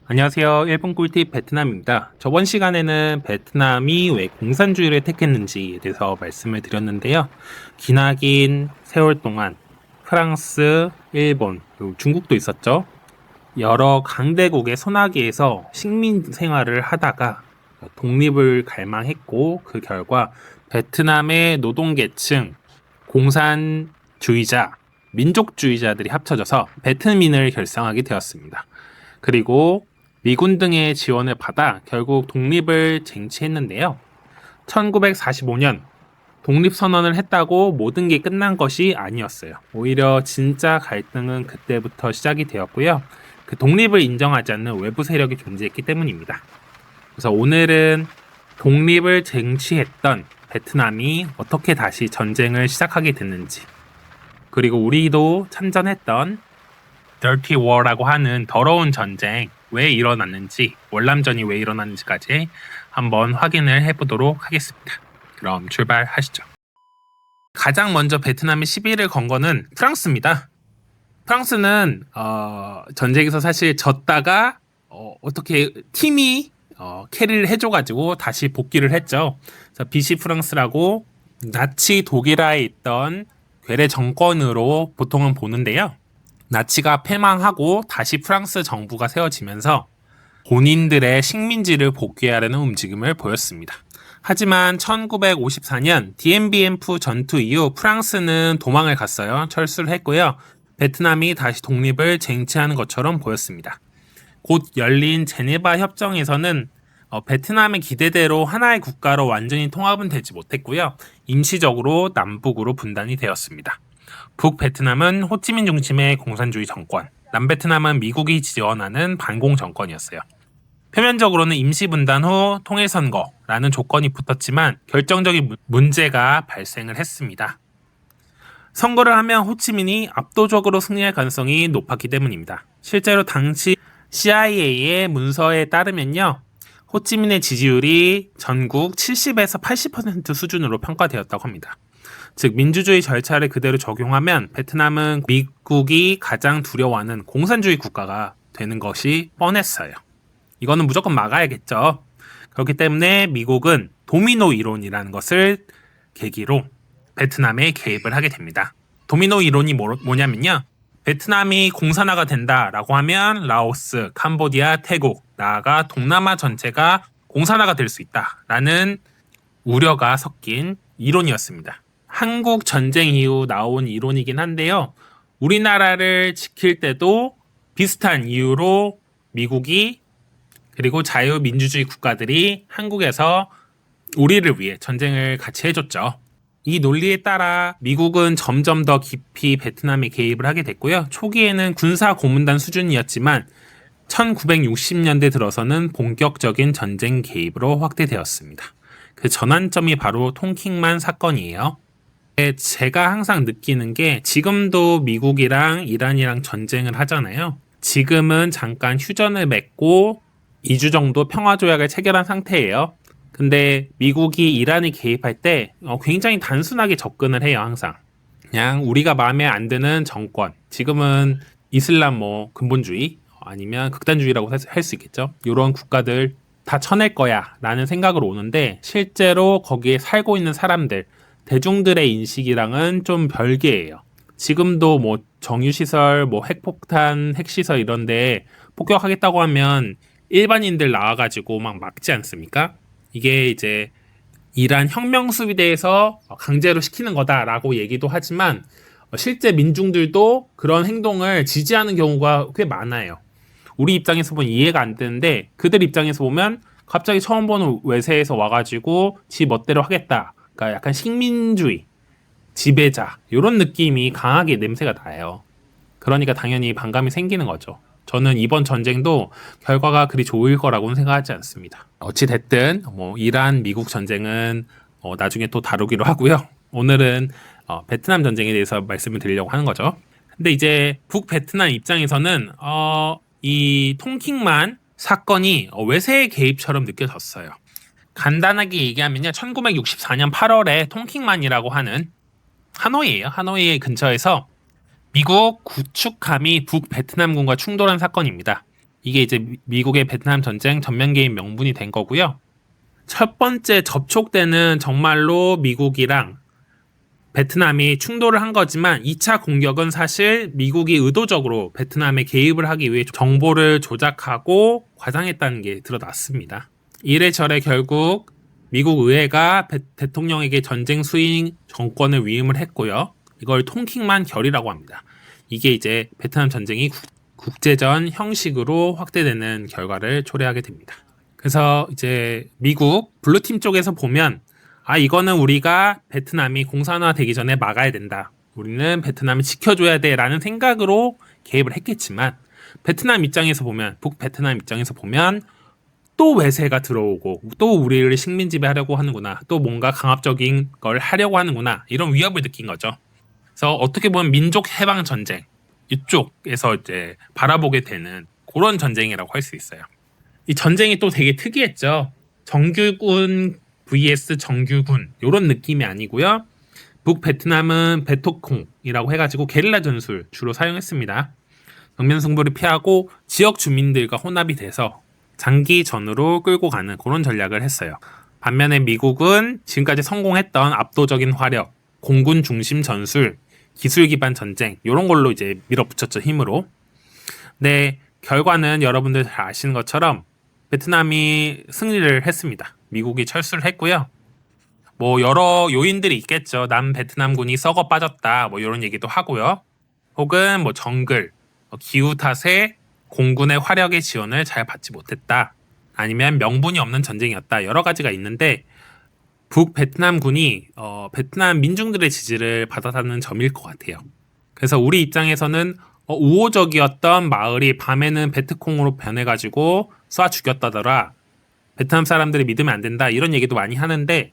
안녕하세요. 일본 꿀팁 베트남입니다. 저번 시간에는 베트남이 왜 공산주의를 택했는지에 대해서 말씀을 드렸는데요. 기나긴 세월 동안 프랑스, 일본, 그리고 중국도 있었죠. 여러 강대국의 손아귀에서 식민 생활을 하다가 독립을 갈망했고 그 결과 베트남의 노동계층, 공산주의자, 민족주의자들이 합쳐져서 베트민을 결성하게 되었습니다. 그리고 미군 등의 지원을 받아 결국 독립을 쟁취했는데요. 1945년 독립선언을 했다고 모든 게 끝난 것이 아니었어요. 오히려 진짜 갈등은 그때부터 시작이 되었고요. 그 독립을 인정하지 않는 외부 세력이 존재했기 때문입니다. 그래서 오늘은 독립을 쟁취했던 베트남이 어떻게 다시 전쟁을 시작하게 됐는지, 그리고 우리도 참전했던 Dirty War라고 하는 더러운 전쟁 왜 일어났는지, 월남전이 왜 일어났는지까지 한번 확인을 해보도록 하겠습니다. 그럼 출발하시죠. 가장 먼저 베트남에 시비를 건 거는 프랑스입니다. 프랑스는 전쟁에서 사실 졌다가 어떻게 팀이 캐리를 해줘가지고 다시 복귀를 했죠. 그래서 비시 프랑스라고 나치 독일화에 있던 괴뢰 정권으로 보통은 보는데요. 나치가 패망하고 다시 프랑스 정부가 세워지면서 본인들의 식민지를 복귀하려는 움직임을 보였습니다. 하지만 1954년 디엠비엠프 전투 이후 프랑스는 도망을 갔어요. 철수를 했고요. 베트남이 다시 독립을 쟁취하는 것처럼 보였습니다. 곧 열린 제네바 협정에서는 베트남의 기대대로 하나의 국가로 완전히 통합은 되지 못했고요. 임시적으로 남북으로 분단이 되었습니다. 북베트남은 호치민 중심의 공산주의 정권, 남베트남은 미국이 지원하는 반공 정권이었어요. 표면적으로는 임시분단 후 통일선거라는 조건이 붙었지만 결정적인 문제가 발생을 했습니다. 선거를 하면 호치민이 압도적으로 승리할 가능성이 높았기 때문입니다. 실제로 당시 CIA의 문서에 따르면요. 호치민의 지지율이 전국 70에서 80% 수준으로 평가되었다고 합니다. 즉 민주주의 절차를 그대로 적용하면 베트남은 미국이 가장 두려워하는 공산주의 국가가 되는 것이 뻔했어요. 이거는 무조건 막아야겠죠. 그렇기 때문에 미국은 도미노 이론이라는 것을 계기로 베트남에 개입을 하게 됩니다. 도미노 이론이 뭐냐면요. 베트남이 공산화가 된다라고 하면 라오스, 캄보디아, 태국, 나아가 동남아 전체가 공산화가 될 수 있다라는 우려가 섞인 이론이었습니다. 한국 전쟁 이후 나온 이론이긴 한데요. 우리나라를 지킬 때도 비슷한 이유로 미국이 그리고 자유민주주의 국가들이 한국에서 우리를 위해 전쟁을 같이 해줬죠. 이 논리에 따라 미국은 점점 더 깊이 베트남에 개입을 하게 됐고요. 초기에는 군사 고문단 수준이었지만 1960년대 들어서는 본격적인 전쟁 개입으로 확대되었습니다. 그 전환점이 바로 통킹만 사건이에요. 제가 항상 느끼는 게 지금도 미국이랑 이란이랑 전쟁을 하잖아요. 지금은 잠깐 휴전을 맺고 2주 정도 평화조약을 체결한 상태예요. 근데 미국이 이란에 개입할 때 굉장히 단순하게 접근을 해요. 항상 그냥 우리가 마음에 안 드는 정권, 지금은 이슬람 근본주의 아니면 극단주의라고 할 수 있겠죠. 이런 국가들 다 쳐낼 거야 라는 생각으로 오는데 실제로 거기에 살고 있는 사람들, 대중들의 인식이랑은 좀 별개예요. 지금도 정유시설, 핵폭탄, 핵시설 이런데 폭격하겠다고 하면 일반인들 나와가지고 막 막지 않습니까? 이게 이제 이란 혁명수비대에서 강제로 시키는 거다라고 얘기도 하지만 실제 민중들도 그런 행동을 지지하는 경우가 꽤 많아요. 우리 입장에서 보면 이해가 안 되는데 그들 입장에서 보면 갑자기 처음 보는 외세에서 와가지고 지 멋대로 하겠다. 그러니까 약간 식민주의, 지배자 이런 느낌이 강하게 냄새가 나요. 그러니까 당연히 반감이 생기는 거죠. 저는 이번 전쟁도 결과가 그리 좋을 거라고는 생각하지 않습니다. 어찌됐든 이란 미국 전쟁은 나중에 또 다루기로 하고요. 오늘은 베트남 전쟁에 대해서 말씀을 드리려고 하는 거죠. 근데 이제 북베트남 입장에서는 이 통킹만 사건이 외세의 개입처럼 느껴졌어요. 간단하게 얘기하면요. 1964년 8월에 통킹만이라고 하는 하노이예요. 하노이 근처에서 미국 구축함이 북베트남군과 충돌한 사건입니다. 이게 이제 미국의 베트남 전쟁 전면 개입 명분이 된 거고요. 첫 번째 접촉대는 정말로 미국이랑 베트남이 충돌을 한 거지만 2차 공격은 사실 미국이 의도적으로 베트남에 개입을 하기 위해 정보를 조작하고 과장했다는 게 드러났습니다. 이래저래 결국 미국 의회가 대통령에게 전쟁 수행 정권을 위임을 했고요. 이걸 통킹만 결의라고 합니다. 이게 이제 베트남 전쟁이 국제전 형식으로 확대되는 결과를 초래하게 됩니다. 그래서 이제 미국 블루팀 쪽에서 보면 이거는 우리가 베트남이 공산화되기 전에 막아야 된다. 우리는 베트남을 지켜줘야 돼 라는 생각으로 개입을 했겠지만 베트남 입장에서 보면 북베트남 입장에서 보면 또 외세가 들어오고 또 우리를 식민지배하려고 하는구나. 또 뭔가 강압적인 걸 하려고 하는구나. 이런 위협을 느낀 거죠. 그래서 어떻게 보면 민족 해방 전쟁 이쪽에서 이제 바라보게 되는 그런 전쟁이라고 할 수 있어요. 이 전쟁이 또 되게 특이했죠. 정규군 vs 정규군 이런 느낌이 아니고요. 북베트남은 베토콩이라고 해가지고 게릴라 전술 주로 사용했습니다. 정면 승부를 피하고 지역 주민들과 혼합이 돼서 장기전으로 끌고 가는 그런 전략을 했어요. 반면에 미국은 지금까지 성공했던 압도적인 화력, 공군 중심 전술, 기술 기반 전쟁 이런 걸로 이제 밀어붙였죠, 힘으로. 근데 결과는 여러분들 잘 아시는 것처럼 베트남이 승리를 했습니다. 미국이 철수를 했고요. 뭐 여러 요인들이 있겠죠. 남베트남군이 썩어 빠졌다 뭐 이런 얘기도 하고요. 혹은 뭐 정글, 기후 탓에 공군의 화력의 지원을 잘 받지 못했다. 아니면 명분이 없는 전쟁이었다. 여러 가지가 있는데 북베트남군이 베트남 민중들의 지지를 받아다는 점일 것 같아요. 그래서 우리 입장에서는 우호적이었던 마을이 밤에는 베트콩으로 변해가지고 쏴 죽였다더라. 베트남 사람들이 믿으면 안 된다. 이런 얘기도 많이 하는데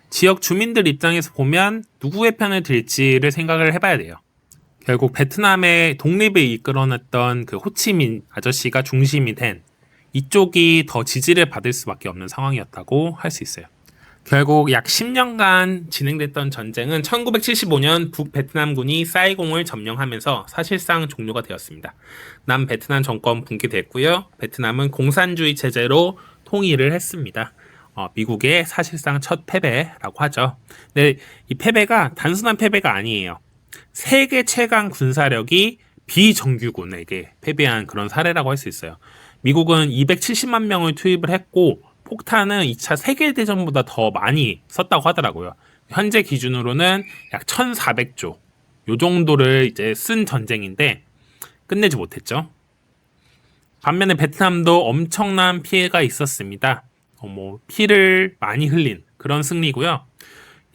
지역 주민들 입장에서 보면 누구의 편을 들지를 생각을 해봐야 돼요. 결국 베트남의 독립을 이끌어냈던 그 호치민 아저씨가 중심이 된 이쪽이 더 지지를 받을 수밖에 없는 상황이었다고 할 수 있어요. 결국 약 10년간 진행됐던 전쟁은 1975년 북베트남군이 사이공을 점령하면서 사실상 종료가 되었습니다. 남베트남 정권 붕괴됐고요. 베트남은 공산주의 체제로 통일을 했습니다. 미국의 사실상 첫 패배라고 하죠. 근데 이 패배가 단순한 패배가 아니에요. 세계 최강 군사력이 비정규군에게 패배한 그런 사례라고 할 수 있어요. 미국은 270만 명을 투입을 했고 폭탄은 2차 세계대전보다 더 많이 썼다고 하더라고요. 현재 기준으로는 약 1,400조 요 정도를 이제 쓴 전쟁인데 끝내지 못했죠. 반면에 베트남도 엄청난 피해가 있었습니다. 피를 많이 흘린 그런 승리고요.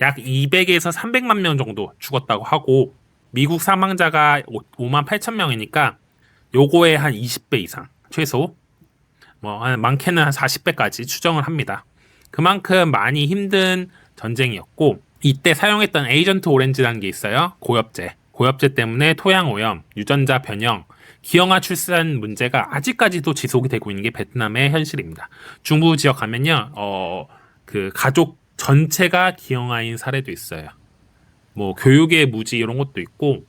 약 200에서 300만 명 정도 죽었다고 하고 미국 사망자가 5만 8천 명이니까 요거의 한 20배 이상 최소 많게는 한 40배까지 추정을 합니다. 그만큼 많이 힘든 전쟁이었고 이때 사용했던 에이전트 오렌지라는 게 있어요. 고엽제 때문에 토양 오염, 유전자 변형, 기형아 출산 문제가 아직까지도 지속이 되고 있는 게 베트남의 현실입니다. 중부 지역 가면요, 그 가족 전체가 기형아인 사례도 있어요. 뭐 교육의 무지 이런 것도 있고,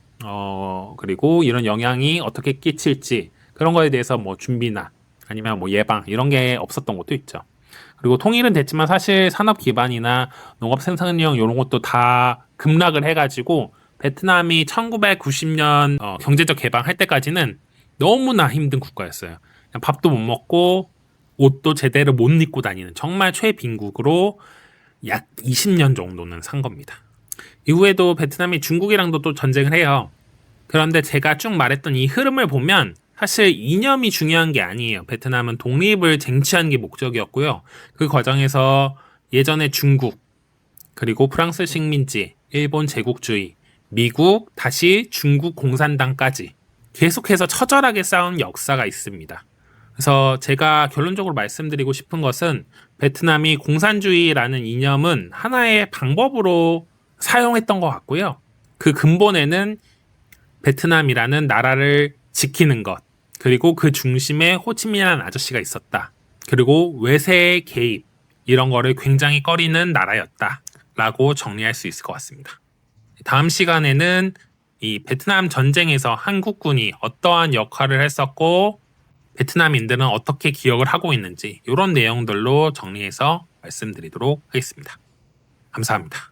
그리고 이런 영향이 어떻게 끼칠지 그런 거에 대해서 뭐 준비나 아니면 뭐 예방 이런 게 없었던 것도 있죠. 그리고 통일은 됐지만 사실 산업 기반이나 농업 생산력 이런 것도 다 급락을 해가지고 베트남이 1990년 경제적 개방할 때까지는 너무나 힘든 국가였어요. 그냥 밥도 못 먹고 옷도 제대로 못 입고 다니는 정말 최빈국으로 약 20년 정도는 산 겁니다. 이후에도 베트남이 중국이랑도 또 전쟁을 해요. 그런데 제가 쭉 말했던 이 흐름을 보면 사실 이념이 중요한 게 아니에요. 베트남은 독립을 쟁취하는 게 목적이었고요. 그 과정에서 예전에 중국, 그리고 프랑스 식민지, 일본 제국주의, 미국, 다시 중국 공산당까지 계속해서 처절하게 싸운 역사가 있습니다. 그래서 제가 결론적으로 말씀드리고 싶은 것은 베트남이 공산주의라는 이념은 하나의 방법으로 사용했던 것 같고요. 그 근본에는 베트남이라는 나라를 지키는 것, 그리고 그 중심에 호치민이라는 아저씨가 있었다. 그리고 외세의 개입, 이런 거를 굉장히 꺼리는 나라였다. 라고 정리할 수 있을 것 같습니다. 다음 시간에는 이 베트남 전쟁에서 한국군이 어떠한 역할을 했었고 베트남인들은 어떻게 기억을 하고 있는지 이런 내용들로 정리해서 말씀드리도록 하겠습니다. 감사합니다.